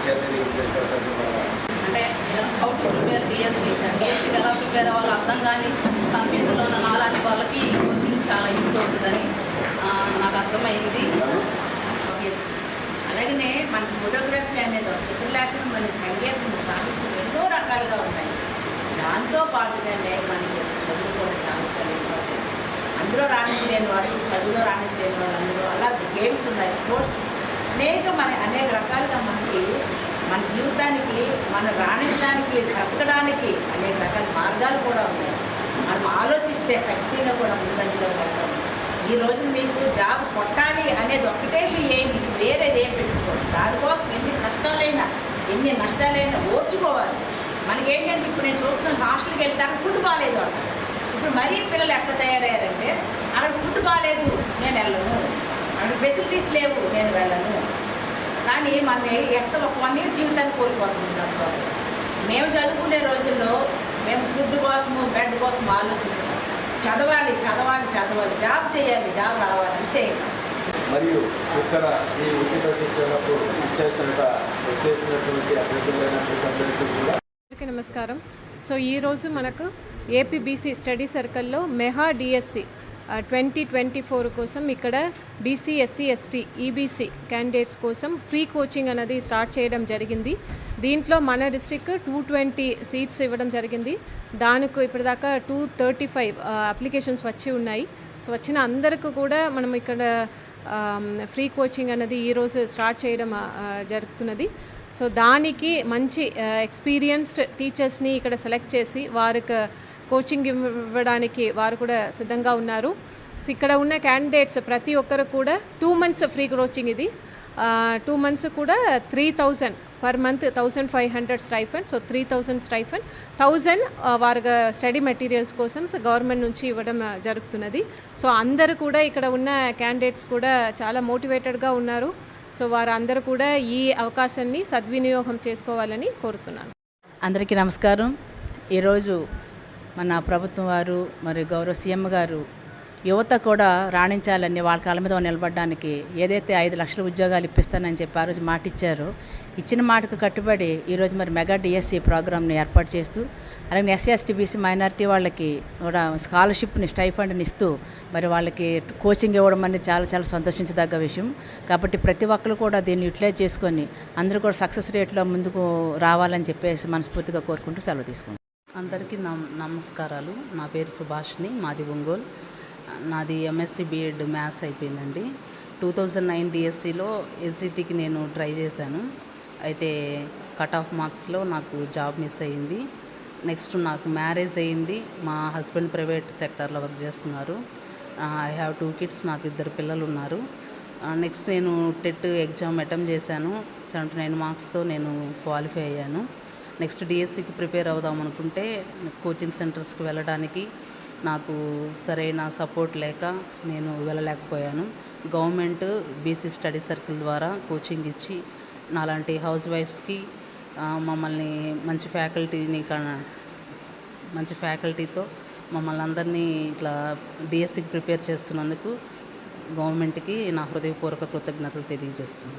అంటే how to prepare డిఎస్సికి ఎలా ప్రిపేర్ అవ్వాలో అర్థం కానీ కన్ఫ్యూజన్లో ఉన్న నాలాంటి వాళ్ళకి కోచింగ్ చాలా యూజ్ అవుతుందని నాకు అర్థమైంది. అలాగనే మనకి ఫోటోగ్రఫీ అనేది చిత్రలేఖనం మన సంగీతం సాహిత్యం ఎన్నో రకాలుగా ఉన్నాయి. దాంతో పాటుగానే మనకి చదువు కూడా చాలా ఇంపార్టెంట్. అందులో రాణించలేని వాళ్ళు చదువులో రాణించలేని వాళ్ళు అందులో అలాగే గేమ్స్ ఉన్నాయి, స్పోర్ట్స్ అనేక రకాలుగా మనకి మన జీవితానికి మనం రాణించడానికి బ్రతకడానికి అనేక రకాల మార్గాలు కూడా ఉన్నాయి. మనం ఆలోచిస్తే ఖచ్చితంగా కూడా ముందంజలో వెళ్తాం. ఈ రోజు మీకు జాబ్ కొట్టాలి అనేది ఒక్కటే ఏమి వేరేది ఏం పెట్టుకోవాలి. దానికోసం ఎన్ని కష్టాలైనా ఎన్ని నష్టాలైనా ఓర్చుకోవాలి. మనకేంటంటే ఇప్పుడు నేను చూస్తున్నాను హాస్టల్కి వెళ్తే అక్కడ ఫుడ్ బాగాలేదు అక్కడ. ఇప్పుడు మరీ పిల్లలు ఎట్లా తయారయ్యారంటే అక్కడ ఫుడ్ బాగాలేదు నేను వెళ్ళను, అక్కడ ఫెసిలిటీస్ లేవు నేను వెళ్ళను. కానీ మనం ఎంత ఒక 1 year జీవితాన్ని కోల్పోతుంది దాంతో. మేము చదువుకునే రోజుల్లో మేము ఫుడ్ కోసము బెడ్ కోసం ఆలోచించాము. చదవాలి చదవాలి చదవాలి, జాబ్ చేయాలి, జాబ్ రావాలి, అంతే. మరియు ఇక్కడ ఈ ఉచిత శిక్షణకు వచ్చేసినటువంటి అభ్యర్థులైనటువంటి కూడా నమస్కారం. సో ఈరోజు మనకు ఏపీబీసీ స్టడీ సర్కిల్లో మెగా డిఎస్సి 2024 కోసం ఇక్కడ BC SC ST EBC candidates కోసం ఫ్రీ కోచింగ్ అనేది స్టార్ట్ చేయడం జరిగింది. దీంట్లో మన డిస్ట్రిక్ట్ 220 సీట్స్ ఇవ్వడం జరిగింది. దానికి ఇప్పటిదాకా 235 అప్లికేషన్స్ వచ్చి ఉన్నాయి. సో వచ్చిన అందరికీ కూడా మనం ఇక్కడ ఫ్రీ కోచింగ్ అనేది ఈరోజు స్టార్ట్ చేయడం జరుగుతున్నది. సో దానికి మంచి ఎక్స్పీరియన్స్డ్ టీచర్స్ని ఇక్కడ సెలెక్ట్ చేసి వారికి కోచింగ్ ఇవ్వడానికి వారు కూడా సిద్ధంగా ఉన్నారు. ఇక్కడ ఉన్న క్యాండిడేట్స్ ప్రతి ఒక్కరు కూడా 2 months ఫ్రీ కోచింగ్. ఇది 2 months కూడా 3000 per month, 1500 stipend. So 3000 stipend, 1000 వారి స్టడీ మెటీరియల్స్ కోసం గవర్నమెంట్ నుంచి ఇవ్వడం జరుగుతున్నది. సో అందరూ కూడా ఇక్కడ ఉన్న క్యాండిడేట్స్ కూడా చాలా మోటివేటెడ్గా ఉన్నారు. సో వారందరూ కూడా ఈ అవకాశాన్ని సద్వినియోగం చేసుకోవాలని కోరుతున్నాను. అందరికీ నమస్కారం. ఈరోజు మన ప్రభుత్వం వారు మరియు గౌరవ సీఎం గారు యువత కూడా రాణించాలని వాళ్ళ కాళ్ళ మీద నిలబడడానికి ఏదైతే 5 లక్షల ఉద్యోగాలు ఇప్పిస్తానని చెప్పి ఆ రోజు మాట ఇచ్చారో, ఇచ్చిన మాటకు కట్టుబడి ఈరోజు మరి మెగా డిఎస్సి ప్రోగ్రామ్ని ఏర్పాటు చేస్తూ, అలాగే ఎస్సీ ఎస్టీ బీసీ మైనారిటీ వాళ్ళకి కూడా స్కాలర్షిప్ని స్టైఫండ్ని ఇస్తూ మరి వాళ్ళకి కోచింగ్ ఇవ్వడం అనేది చాలా చాలా సంతోషించదగ్గ విషయం. కాబట్టి ప్రతి ఒక్కరు కూడా దీన్ని యూటిలైజ్ చేసుకొని అందరూ కూడా సక్సెస్ రేట్లో ముందుకు రావాలని చెప్పేసి మనస్ఫూర్తిగా కోరుకుంటూ సెలవు తీసుకుంటాం. అందరికీ నమస్కారాలు. నా పేరు సుభాష్ని, మాది ఒంగోలు. నాది ఎంఎస్సి బిఎడ్ మ్యాథ్స్ అయిపోయిందండి. 2009 డిఎస్సిలో ఎస్జిటికి నేను ట్రై చేశాను. అయితే కట్ ఆఫ్ మార్క్స్లో నాకు జాబ్ మిస్ అయ్యింది. నెక్స్ట్ నాకు మ్యారేజ్ అయ్యింది. మా హస్బెండ్ ప్రైవేట్ సెక్టార్లో వర్క్ చేస్తున్నారు. I have 2 kids. నాకు 2 పిల్లలు ఉన్నారు. నెక్స్ట్ నేను టెట్ ఎగ్జామ్ అటెంప్ట్ చేశాను. 79 మార్క్స్తో నేను క్వాలిఫై అయ్యాను. నెక్స్ట్ డిఎస్సికి ప్రిపేర్ అవుదాం అనుకుంటే కోచింగ్ సెంటర్స్కి వెళ్ళడానికి నాకు సరైన సపోర్ట్ లేక నేను వెళ్ళలేకపోయాను. గవర్నమెంట్ బీసీ స్టడీ సర్కిల్ ద్వారా కోచింగ్ ఇచ్చి నాలాంటి హౌస్ వైఫ్స్కి మమ్మల్ని మంచి ఫ్యాకల్టీతో మమ్మల్ని అందరినీ ఇట్లా డిఎస్సికి ప్రిపేర్ చేస్తున్నందుకు గవర్నమెంట్కి నా హృదయపూర్వక కృతజ్ఞతలు తెలియజేస్తున్నాను.